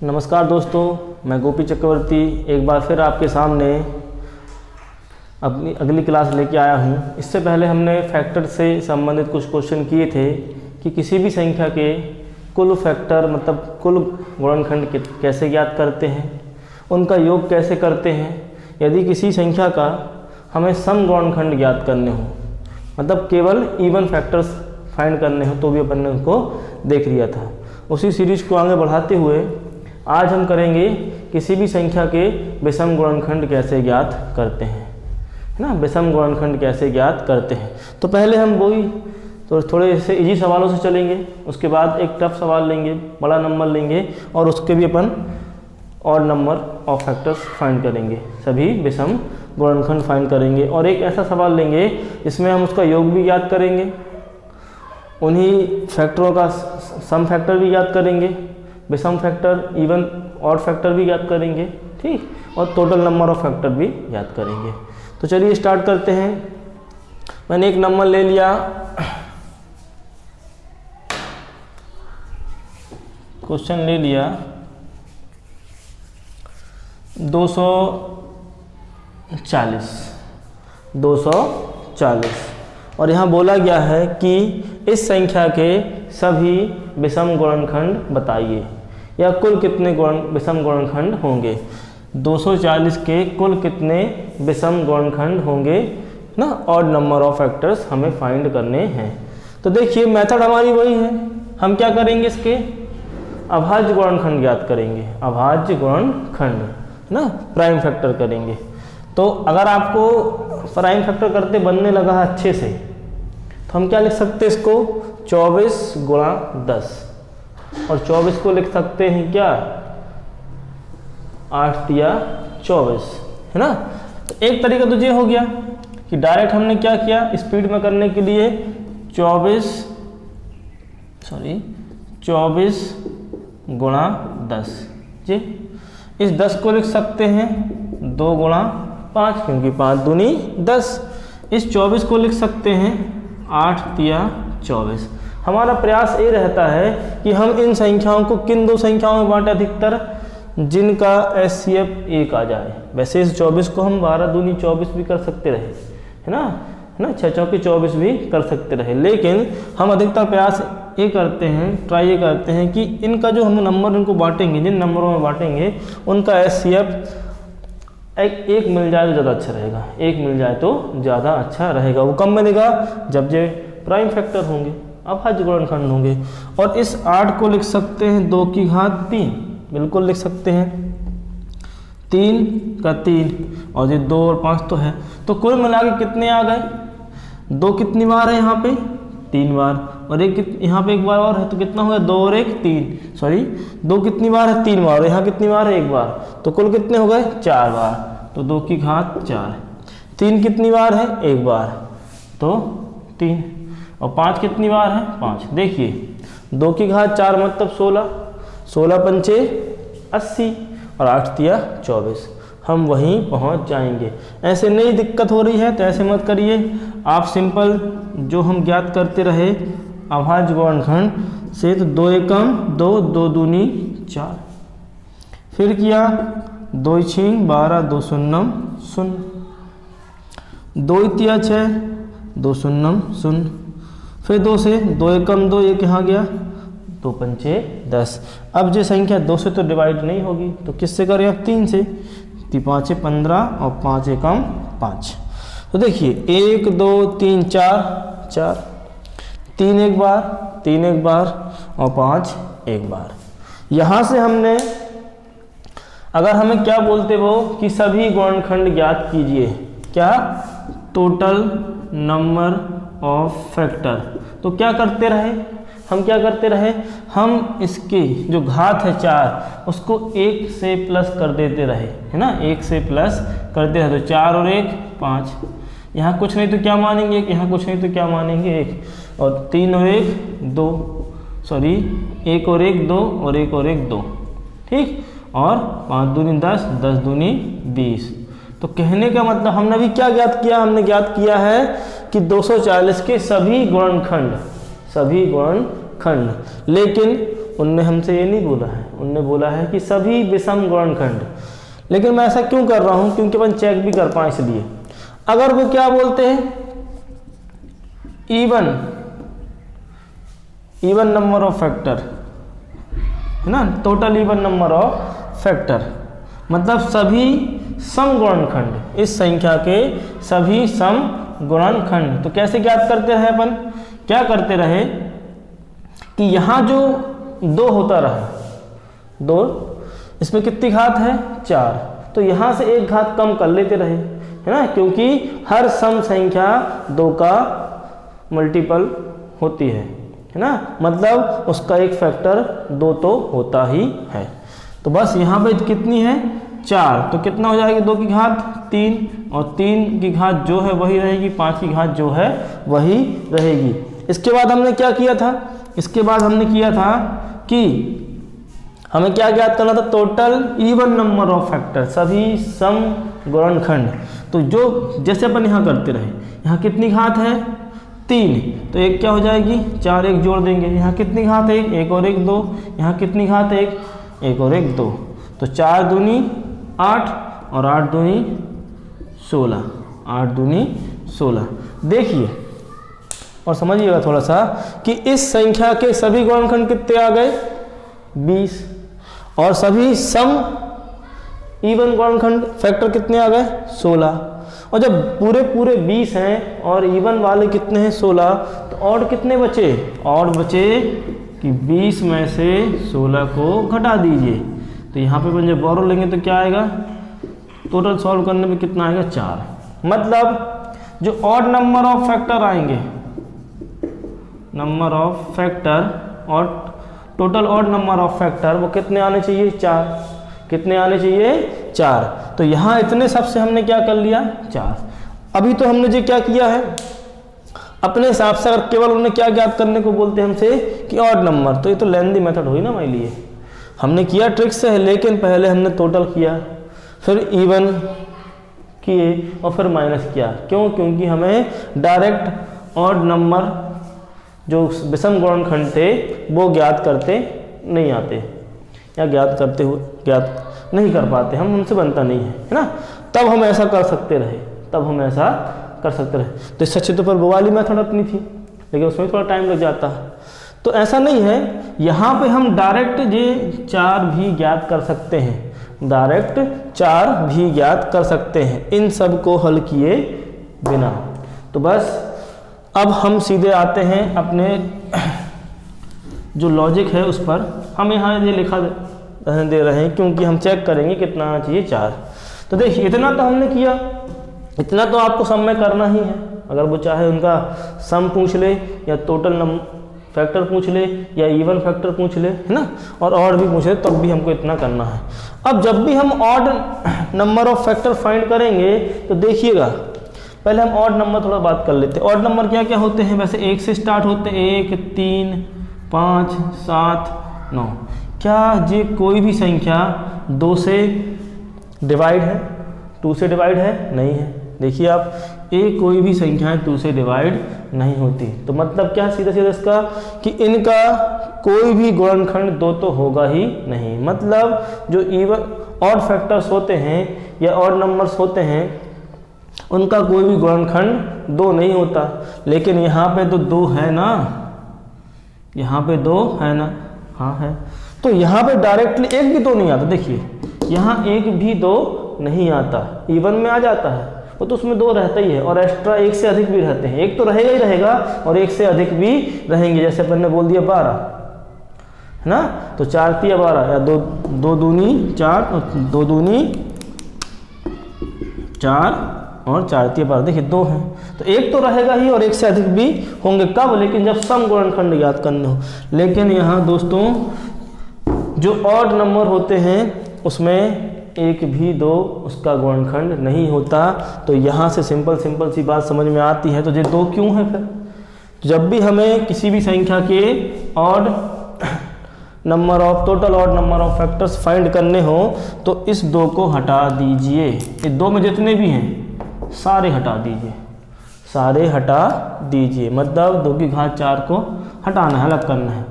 नमस्कार दोस्तों, मैं गोपी चक्रवर्ती एक बार फिर आपके सामने अपनी अगली क्लास लेके आया हूँ। इससे पहले हमने फैक्टर से संबंधित कुछ क्वेश्चन किए थे कि किसी भी संख्या के कुल फैक्टर मतलब कुल गुणनखंड कैसे ज्ञात करते हैं, उनका योग कैसे करते हैं। यदि किसी संख्या का हमें सम गुणनखंड ज्ञात करने हो, मतलब केवल इवन फैक्टर्स फाइंड करने हो, तो भी अपन ने उनको देख लिया था। उसी सीरीज को आगे बढ़ाते हुए आज हम करेंगे किसी भी संख्या के विषम गुणनखंड कैसे ज्ञात करते हैं, है ना। विषम गुणनखंड कैसे ज्ञात करते हैं, तो पहले हम वही तो थोड़े से इजी सवालों से चलेंगे, उसके बाद एक टफ सवाल लेंगे, बड़ा नंबर लेंगे और उसके भी अपन odd number of factors find करेंगे, सभी विषम गुणनखंड फाइंड करेंगे। और एक ऐसा सवाल लेंगे जिसमें हम उसका योग भी ज्ञात करेंगे, उन्हीं फैक्टरों का सम फैक्टर भी ज्ञात करेंगे, विषम फैक्टर, इवन ऑड फैक्टर भी ज्ञात करेंगे, ठीक, और टोटल नंबर ऑफ फैक्टर भी ज्ञात करेंगे। तो चलिए स्टार्ट करते हैं। मैंने एक नंबर ले लिया, क्वेश्चन ले लिया 240 और यहाँ बोला गया है कि इस संख्या के सभी विषम गुणनखंड बताइए, या कुल कितने विषम गुणनखंड होंगे। 240 के कुल कितने विषम गुणनखंड होंगे ना, ऑड नंबर ऑफ फैक्टर्स हमें फाइंड करने हैं। तो देखिए मेथड हमारी वही है, हम क्या करेंगे, इसके अभाज्य गुणनखंड ज्ञात करेंगे, अभाज्य गुणनखंड ना, प्राइम फैक्टर करेंगे। तो अगर आपको प्राइम फैक्टर करते बनने लगा है अच्छे से, तो हम क्या लिख सकते हैं इसको, 24 गुणा 10, और 24 को लिख सकते हैं क्या, 8 तिया 24, है ना। तो एक तरीका तो ये हो गया कि डायरेक्ट हमने क्या किया, स्पीड में करने के लिए 24 गुणा 10 जी, इस 10 को लिख सकते हैं 2 गुणा 5, क्योंकि 5 दूनी 10। इस 24 को लिख सकते हैं 8 तिया 24। हमारा प्रयास ये रहता है कि हम इन संख्याओं को किन दो संख्याओं में बांटें अधिकतर, जिनका HCF 1 आ जाए। वैसे इस 24 को हम 12 दूनी 24 भी कर सकते रहे, है ना, 6 चौकी 24 भी कर सकते रहे, लेकिन हम अधिकतर प्रयास ये करते हैं, ट्राई ये करते हैं कि इनका जो हम नंबर इनको बांटेंगे, जिन नंबरों में बांटेंगे उनका HCF एक मिल जाए तो ज़्यादा अच्छा रहेगा, एक मिल जाए तो ज़्यादा अच्छा रहेगा। वो कब मिलेगा, जब ये प्राइम फैक्टर होंगे, अभाज्य गुणनखंड होंगे। और इस 8 को लिख सकते हैं 2 की घात 3, बिल्कुल लिख सकते हैं 3 का 3, और ये 2 और 5 तो है, तो कुल मिला के कितने आ गए, 2 कितनी बार है यहाँ पे, 3 बार, और एक यहाँ पे 1 बार और है, तो कितना हो गया, 2 और 1 3, सॉरी 2 कितनी बार है, 3 बार, और यहाँ कितनी बार है, 1 बार, तो कुल कितने हो गए, 4 बार, तो 2 की घात 4। 3 कितनी बार है, 1 बार, तो 3, और 5 कितनी बार है, 5। देखिए 2 की घात 4 मतलब 16, 16 पंचे 80, और 8 तिया 24, हम वहीं पहुंच जाएंगे। ऐसे नहीं दिक्कत हो रही है तो ऐसे मत करिए, आप सिंपल जो हम ज्ञात करते रहे अभाज्य गुणनखंड से, तो 2 एकम 2, 2 दूनी 4, फिर किया 2 छीन 12, 2 शून्यम 0, 2 तिया 6, 2 शून्यम 0, फिर 2 से 2 एकम 2, एक यहाँ गया, 2 पंचे 10। अब जो संख्या 2 से तो डिवाइड नहीं होगी, तो किससे करें, अब 3 से, 3 5 15 और 5 एकम 5। तो देखिए 1 2 3 4 4, 3 एक बार, 3 एक बार, और 5 एक बार। यहाँ से हमने, अगर हमें क्या बोलते वो कि सभी गुणनखंड ज्ञात कीजिए, क्या, टोटल नंबर ऑफ फैक्टर, तो क्या करते रहे हम, क्या करते रहे हम, इसके जो घात है 4 उसको 1 से प्लस कर देते रहे, है ना, 1 से प्लस करते रहे, तो 4 और 1 5, यहाँ कुछ नहीं तो क्या मानेंगे 1, यहाँ कुछ नहीं तो क्या मानेंगे 1, और 3 और 1 2, सॉरी 1 और 1 2, और 1 और 1 2, ठीक, और 5 दूनी 10, 10 दूनी 20। तो कहने का मतलब हमने अभी क्या ज्ञात किया, हमने ज्ञात किया है कि 240 के सभी गुणनखंड, लेकिन उनने हमसे ये नहीं बोला है, उनने बोला है कि सभी विषम गुणनखंड। लेकिन मैं ऐसा क्यों कर रहा हूँ, क्योंकि अपन चेक भी कर पाए इसलिए। अगर वो क्या बोलते हैं, इवन नंबर ऑफ फैक्टर, है ना, total even number of factor, मतलब सभी सम गुणनखंड, इस संख्या के सभी सम गुणनखंड। तो कैसे ज्ञात करते रहे अपन, क्या करते रहे कि यहाँ जो 2 होता रहा, 2, इसमें कितनी घात है 4, तो यहाँ से एक घात कम कर लेते रहे, है ना, क्योंकि हर सम संख्या 2 का मल्टीपल होती है ना, मतलब उसका एक फैक्टर 2 तो होता ही है। तो बस यहाँ पे कितनी है 4, तो कितना हो जाएगी 2 की घात 3, और 3 की घात जो है वही रहेगी, 5 की घात जो है वही रहेगी। इसके बाद हमने क्या किया था, इसके बाद हमने किया था कि हमें क्या ज्ञात करना था, total even number of factor, सभी सम गुणनखंड। तो जो जैसे अपन यहाँ करते रहे, यहाँ कितनी घात है 3, तो एक क्या हो जाएगी 4, एक जोड़ देंगे, यहाँ कितनी घात है 1, 1 और 1 2, यहाँ कितनी घात है 1, 1 और 1 2, तो 4 दूनी 8 और 8 दूनी 16, 8 दूनी 16। देखिए और समझिएगा थोड़ा सा कि इस संख्या के सभी गुणनखंड कितने आ गए 20, और सभी सम इवन गुणनखंड फैक्टर कितने आ गए 16। और जब पूरे पूरे 20 हैं और इवन वाले कितने हैं 16, तो और कितने बचे, और बचे कि 20 में से 16 को घटा दीजिए। तो यहाँ पे अपन जब बोरो लेंगे तो क्या आएगा, टोटल सॉल्व करने में कितना आएगा 4। मतलब जो ऑड नंबर ऑफ फैक्टर आएंगे, नंबर ऑफ फैक्टर और total odd number of factor, वो कितने आने चाहिए 4, कितने आने चाहिए 4। तो यहाँ इतने सबसे हमने क्या कर लिया 4। अभी तो हमने जो क्या किया है अपने हिसाब से, अगर केवल उन्हें क्या ज्ञात करने को बोलते हैं हमसे कि ऑड नंबर, तो ये तो लेंदी मेथड हुई ना हमारे लिए, हमने किया ट्रिक से है, लेकिन पहले हमने टोटल किया, फिर इवन किए और फिर माइनस किया। क्यों, क्योंकि हमें डायरेक्ट ऑड नंबर जो विषम गुणनखंड थे वो ज्ञात करते नहीं आते, या ज्ञात करते हुए ज्ञात नहीं कर पाते हम, हमसे बनता नहीं है, है ना। तब हम ऐसा कर सकते रहे, तब हम ऐसा कर सकते रहे। तो इससे अच्छी तो पर वो वाली मेथड अपनी थी, लेकिन उसमें थोड़ा टाइम लग जाता है। तो ऐसा नहीं है, यहाँ पे हम डायरेक्ट ये 4 भी ज्ञात कर सकते हैं, डायरेक्ट 4 भी ज्ञात कर सकते हैं इन सब को हल किए बिना। तो बस अब हम सीधे आते हैं अपने जो लॉजिक है उस पर। हम यहाँ ये लिखा दे रहे हैं क्योंकि हम चेक करेंगे कितना आना चाहिए 4। तो देखिए इतना तो हमने किया, इतना तो आपको सम में करना ही है। अगर वो चाहे उनका सम पूछ ले या टोटल फैक्टर पूछ ले या इवन फैक्टर पूछ ले, है ना, और भी पूछ ले, तब भी हमको इतना करना है। अब जब भी हम odd number of factor find करेंगे तो देखिएगा, पहले हम ऑड नंबर थोड़ा बात कर लेते हैं। ऑड नंबर क्या क्या होते हैं, वैसे 1 से स्टार्ट होते हैं, 1 3 5 7 9। क्या ये कोई भी संख्या 2 से डिवाइड है, 2 से डिवाइड है? नहीं है। देखिए आप, एक कोई भी संख्याएं 2 से डिवाइड नहीं होती। तो मतलब क्या सीधा सीधा इसका कि इनका कोई भी गुणनखंड 2 तो होगा ही नहीं। मतलब जो इवन ऑड फैक्टर्स होते हैं या ऑड नंबर्स होते हैं उनका कोई भी गुणनखंड 2 नहीं होता। लेकिन यहाँ पे तो 2 है ना, यहाँ पे 2 है ना, हाँ है। तो यहाँ पे डायरेक्टली एक भी 2 नहीं आता। देखिए यहाँ एक भी 2 नहीं आता, इवन में आ जाता है वो तो उसमें 2 रहता ही है, और एक्स्ट्रा 1 से अधिक भी रहते हैं। एक तो रहेगा ही रहेगा और 1 से अधिक भी रहेंगे। जैसे अपन ने बोल दिया 12, है ना, तो 4 3 12 या 2 दूनी 4, 2 दूनी 4 और 4 3 12। देखिए 2 हैं तो एक तो रहेगा ही और 1 से अधिक भी होंगे। कब? लेकिन जब सम गुणनखंड ज्ञात करने हो। लेकिन यहाँ दोस्तों जो ऑड नंबर होते हैं उसमें एक भी 2 उसका गुणनखंड नहीं होता। तो यहाँ से सिंपल सी बात समझ में आती है। तो ये 2 क्यों है? फिर जब भी हमें किसी भी संख्या के odd number of total odd number of factors find करने हो तो इस 2 को हटा दीजिए। ये 2 में जितने भी हैं सारे हटा दीजिए, सारे हटा दीजिए। मतलब 2 की घात 4 को हटाना है, अलग करना है।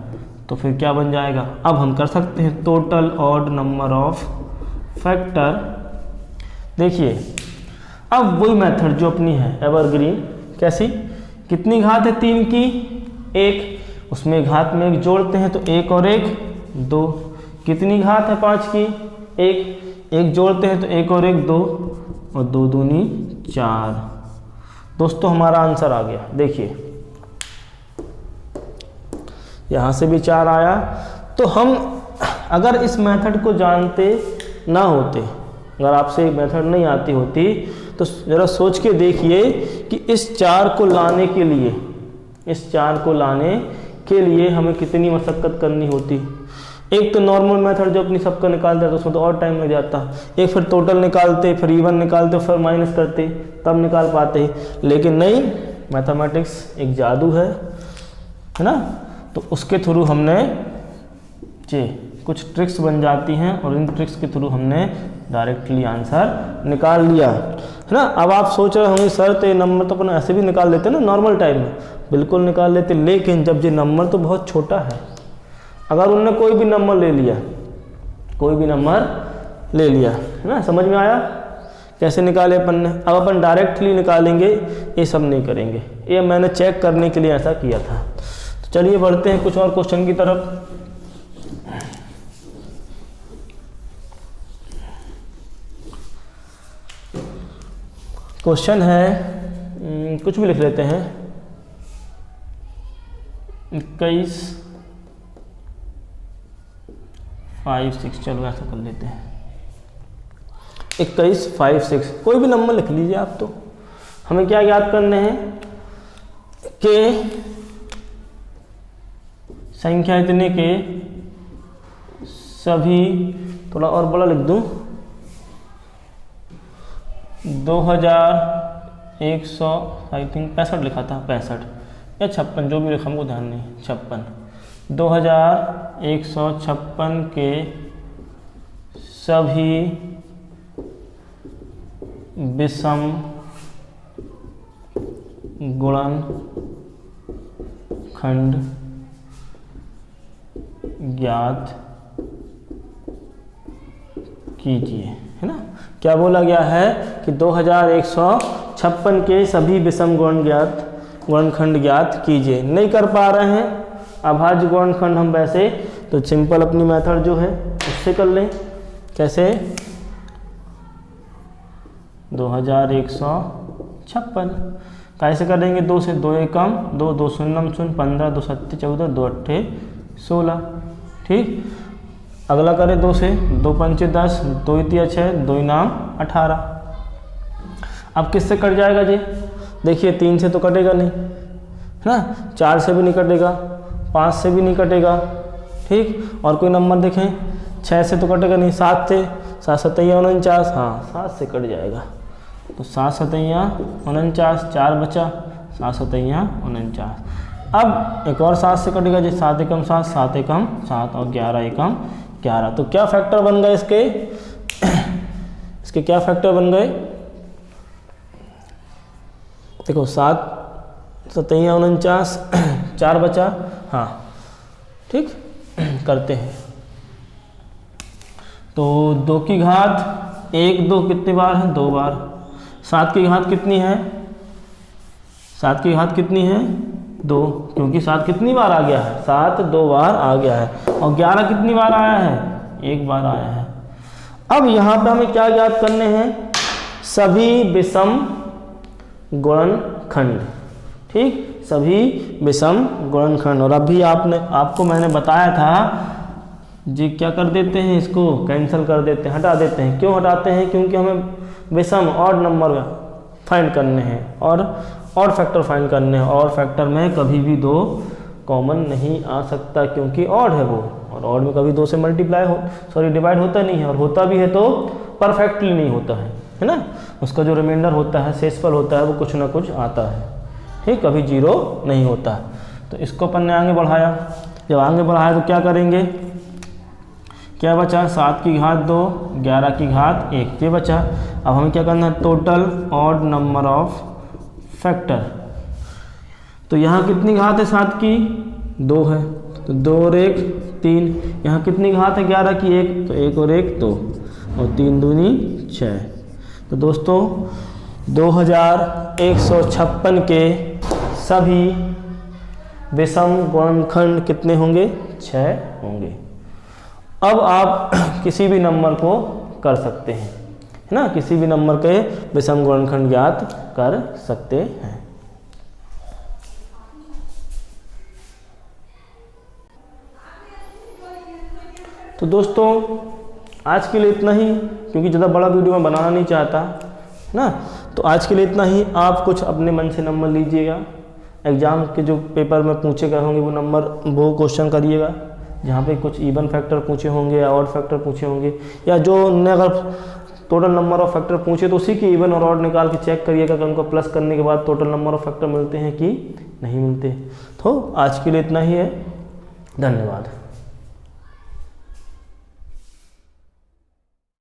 तो फिर क्या बन जाएगा, अब हम कर सकते हैं total odd number of factor. देखिए अब वही मेथड जो अपनी है एवरग्रीन, कैसी, कितनी घात है 3 की 1, उसमें घात में 1 जोड़ते हैं तो 1 और 1 2, कितनी घात है 5 की 1 जोड़ते हैं तो 1 और 1 2 और 2 दूनी 4। दोस्तों हमारा आंसर आ गया। देखिए यहाँ से भी 4 आया। तो हम अगर इस मेथड को जानते ना होते, अगर आपसे एक मेथड नहीं आती होती, तो ज़रा सोच के देखिए कि इस 4 को लाने के लिए हमें कितनी मशक्क़त करनी होती। एक तो नॉर्मल मेथड जो अपनी सबका निकालते हैं तो उसमें तो और टाइम लग जाता, एक फिर टोटल निकालते, फिर इवन निकालते, फिर माइनस करते, तब निकाल पाते। लेकिन नहीं, मैथमेटिक्स एक जादू है ना, तो उसके थ्रू हमने कुछ ट्रिक्स बन जाती हैं और इन ट्रिक्स के थ्रू हमने डायरेक्टली आंसर निकाल लिया, है ना। अब आप सोच रहे होंगे सर तो ये नंबर तो अपन ऐसे भी निकाल लेते ना नॉर्मल टाइम में, बिल्कुल निकाल लेते, लेकिन जब ये नंबर तो बहुत छोटा है, अगर उनने कोई भी नंबर ले लिया, है ना, समझ में आया कैसे निकाले अपन ने। अब अपन डायरेक्टली निकालेंगे, ये सब नहीं करेंगे, ये मैंने चेक करने के लिए ऐसा किया था। तो चलिए बढ़ते हैं कुछ और क्वेश्चन की तरफ। क्वेश्चन है, कुछ भी लिख लेते हैं, 21/5/6, चलो ऐसा कर लेते हैं 21/5/6, कोई भी नंबर लिख लीजिए आप। तो हमें क्या याद करने हैं कि संख्या इतने के सभी, थोड़ा और बड़ा लिख दूं, 2100 आई थिंक 65 लिखा था, 65 या 56, जो भी लिखा हमको ध्यान नहीं, 56, 2156 के सभी विषम गुणनखंड ज्ञात कीजिए, है ना। क्या बोला गया है कि 2156 के सभी विषम गुणनखंड ज्ञात कीजिए। नहीं कर पा रहे हैं अभाज्य गुणनखंड हम वैसे, तो सिंपल अपनी मेथड जो है उससे कर लें। कैसे, 2156 कैसे करेंगे, 2 से 2 एकम 2, 2 शून्यम शून्य, 15, 2 सत्ते 14, 2 अट्ठे 16, ठीक। अगला करें 2 से, 2 पंचे 10, 2 तिया 6, 2 नाम 18। अब किससे कट जाएगा जी, देखिए 3 से तो कटेगा नहीं, है ना, 4 से भी नहीं कटेगा, 5 से भी नहीं कटेगा, ठीक। और कोई नंबर देखें, 6 से तो कटेगा नहीं, 7 से, 7 सतैया 49, हाँ 7 से कट जाएगा, तो 7 सतैया 49, 4 बचा, 7 सतैया 49। अब एक और 7 से कटेगा जी, 7 एकम 7, 7 एकम 7 और 11 एकम 11। तो क्या फैक्टर बन गए इसके, इसके क्या फैक्टर बन गए, देखो 7 सतैया 49, 4 बचा, हाँ ठीक, करते हैं। तो 2 की घात 1 2 कितनी बार है, 2 बार। 7 की घात कितनी है, 7 की घात कितनी है, 2, क्योंकि 7 कितनी बार आ गया है, 7 2 बार आ गया है। और 11 कितनी बार आया है, 1 बार आया है। अब यहाँ पे हमें क्या ज्ञात करने हैं, सभी विषम गुणनखंड, ठीक, सभी विषम गुणनखंड। और अभी आपको मैंने बताया था जी, क्या कर देते हैं, इसको कैंसिल कर देते हैं, हटा देते हैं। क्यों हटाते हैं, क्योंकि हमें विषम ऑड नंबर फाइंड करने हैं और ऑड फैक्टर फाइंड करने हैं। ऑड फैक्टर में कभी भी 2 कॉमन नहीं आ सकता, क्योंकि ऑड है वो, और ऑड में कभी 2 से डिवाइड होता नहीं है, और होता भी है तो परफेक्टली नहीं होता है ना। उसका जो रिमाइंडर होता है, शेषफल होता है, वो कुछ ना कुछ आता है, ठीक, कभी 0 नहीं होता। तो इसको अपन ने आगे बढ़ाया, जब आगे बढ़ाया तो क्या करेंगे, क्या बचा, 7 की घात 2, 11 की घात 1, ये बचा। अब हमें क्या करना है, total odd number of factor. तो यहाँ कितनी घात है 7 की, 2 है, तो 2 और 1 3, यहाँ कितनी घात है 11 की 1, तो 1 और 1 2 और 3 दूनी 6। तो दोस्तों 2156 के सभी विषम गुणनखंड कितने होंगे? 6 होंगे। अब आप किसी भी नंबर को कर सकते हैं, है ना, किसी भी नंबर के विषम गुणनखंड ज्ञात कर सकते हैं। तो दोस्तों आज के लिए इतना ही, क्योंकि ज़्यादा बड़ा वीडियो मैं बनाना नहीं चाहता ना, तो आज के लिए इतना ही। आप कुछ अपने मन से नंबर लीजिएगा, एग्ज़ाम के जो पेपर में पूछे गए होंगे वो क्वेश्चन करिएगा, जहाँ पे कुछ इवन फैक्टर पूछे होंगे या ऑड फैक्टर पूछे होंगे, या जो उन्होंने अगर टोटल नंबर ऑफ फैक्टर पूछे तो उसी के इवन और ऑड निकाल के चेक करिएगा कि उनको प्लस करने के बाद टोटल नंबर ऑफ फैक्टर मिलते हैं कि नहीं मिलते। तो आज के लिए इतना ही है, धन्यवाद।